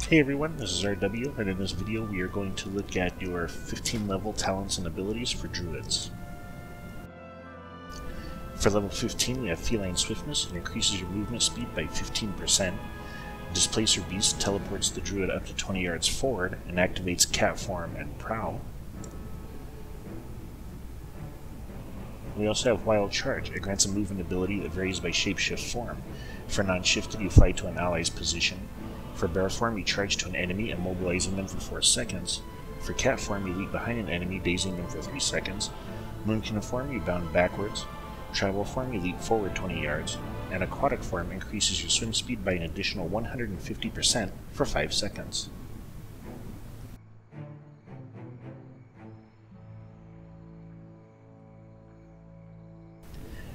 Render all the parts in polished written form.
Hey everyone, this is RW, and in this video we are going to look at your 15 level talents and abilities for Druids. For level 15 we have Feline Swiftness. It increases your movement speed by 15%. Displacer Beast teleports the Druid up to 20 yards forward and activates Cat Form and Prowl. We also have Wild Charge. It grants a movement ability that varies by shapeshift form. For non-shifted, you fly to an ally's position. For Bear Form, you charge to an enemy, immobilizing them for 4 seconds. For Cat Form, you leap behind an enemy, dazing them for 3 seconds. Moonkin Form, you bound backwards. Travel Form, you leap forward 20 yards. And Aquatic Form increases your swim speed by an additional 150% for 5 seconds.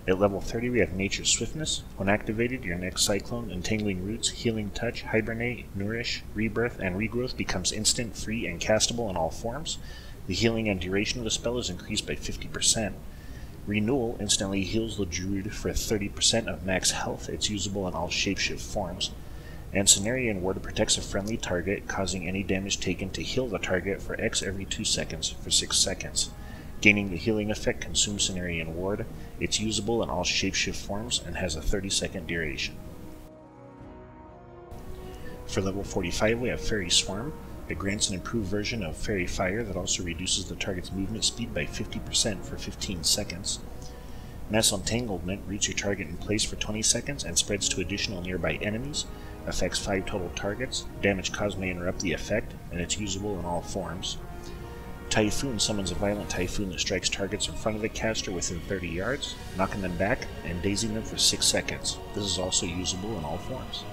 At level 30 we have Nature's Swiftness. When activated, your next Cyclone, Entangling Roots, Healing Touch, Hibernate, Nourish, Rebirth, and Regrowth becomes instant, free, and castable in all forms. The healing and duration of the spell is increased by 50%. Renewal instantly heals the Druid for 30% of max health. It's usable in all shapeshift forms. And Cenarian Ward protects a friendly target, causing any damage taken to heal the target for X every 2 seconds for 6 seconds. Gaining the healing effect consumes Cenarian Ward. It's usable in all shapeshift forms and has a 30-second duration. For level 45 we have Fairy Swarm. It grants an improved version of Fairy Fire that also reduces the target's movement speed by 50% for 15 seconds. Mass Entanglement roots your target in place for 20 seconds and spreads to additional nearby enemies. Affects 5 total targets. Damage caused may interrupt the effect, and it's usable in all forms. Typhoon summons a violent typhoon that strikes targets in front of the caster within 30 yards, knocking them back and dazing them for 6 seconds. This is also usable in all forms.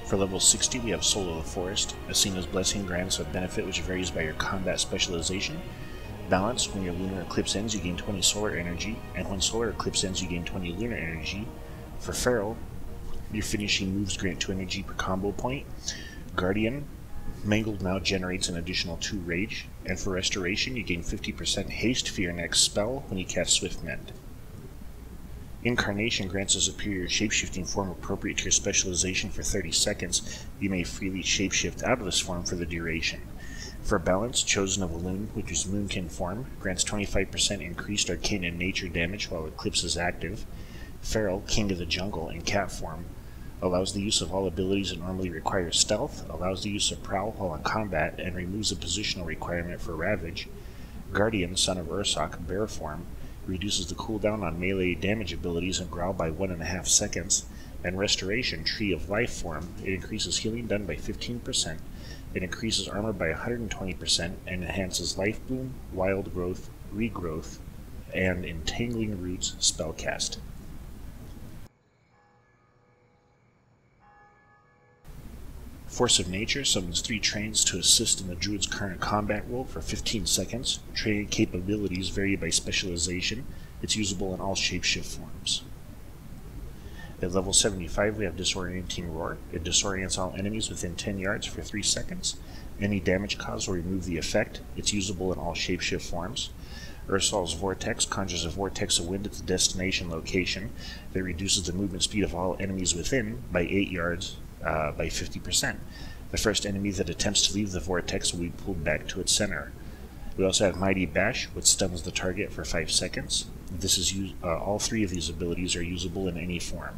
For level 60 we have Soul of the Forest. Asena's Blessing grants a benefit which varies by your combat specialization. Balance: when your lunar eclipse ends you gain 20 solar energy, and when solar eclipse ends you gain 20 lunar energy. For Feral, your finishing moves grant 2 energy per combo point. Guardian: Mangled now generates an additional 2 rage, and for Restoration you gain 50% haste for your next spell when you cast Swift Mend. Incarnation grants a superior shapeshifting form appropriate to your specialization for 30 seconds. You may freely shapeshift out of this form for the duration. For Balance, Chosen of a Loon, which is Moonkin form, grants 25% increased arcane and nature damage while Eclipse is active. Feral, King of the Jungle, in Cat form, allows the use of all abilities that normally require stealth, allows the use of Prowl while in combat, and removes a positional requirement for Ravage. Guardian, Son of Ursoc, Bear form, reduces the cooldown on melee damage abilities and growl by 1.5 seconds. And Restoration, Tree of Life form, it increases healing done by 15%, it increases armor by 120%, and enhances Life Bloom, Wild Growth, Regrowth, and Entangling Roots spellcast. Force of Nature summons 3 trains to assist in the Druid's current combat role for 15 seconds. Training capabilities vary by specialization. It's usable in all shapeshift forms. At level 75 we have Disorienting Roar. It disorients all enemies within 10 yards for 3 seconds. Any damage caused will remove the effect. It's usable in all shapeshift forms. Ursol's Vortex conjures a vortex of wind at the destination location that reduces the movement speed of all enemies within by 8 yards by 50%. The first enemy that attempts to leave the vortex will be pulled back to its center. We also have Mighty Bash, which stuns the target for 5 seconds. This is all 3 of these abilities are usable in any form.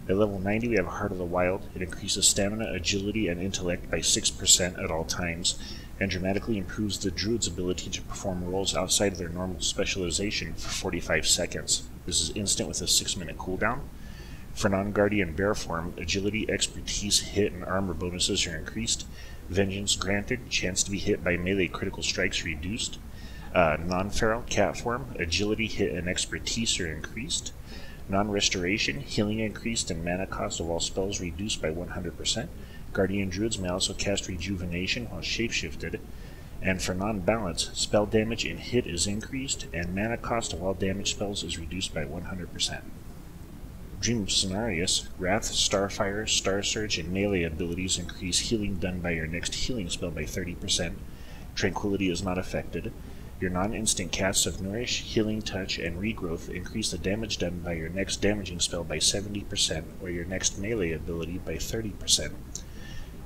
At level 90 we have Heart of the Wild. It increases stamina, agility, and intellect by 6% at all times, and dramatically improves the Druid's ability to perform roles outside of their normal specialization for 45 seconds. This is instant with a 6-minute cooldown. For non-Guardian Bear form, agility, expertise, hit, and armor bonuses are increased. Vengeance granted, chance to be hit by melee critical strikes reduced. Non-Feral Cat form, agility, hit, and expertise are increased. Non-Restoration, healing increased, and mana cost of all spells reduced by 100%. Guardian Druids may also cast Rejuvenation while shapeshifted. And for non-balance, spell damage and hit is increased, and mana cost of all damage spells is reduced by 100%. Dream of Cenarius, Wrath, Starfire, Star Surge, and melee abilities increase healing done by your next healing spell by 30%. Tranquility is not affected. Your non-instant casts of Nourish, Healing Touch, and Regrowth increase the damage done by your next damaging spell by 70% or your next melee ability by 30%.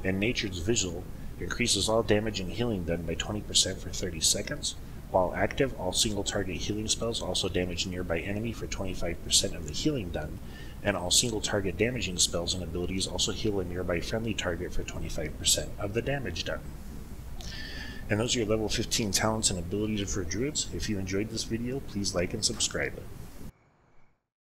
And Nature's Vigil increases all damage and healing done by 20% for 30 seconds. While active, all single-target healing spells also damage nearby enemy for 25% of the healing done, and all single-target damaging spells and abilities also heal a nearby friendly target for 25% of the damage done. And those are your level 15 talents and abilities for Druids. If you enjoyed this video, please like and subscribe.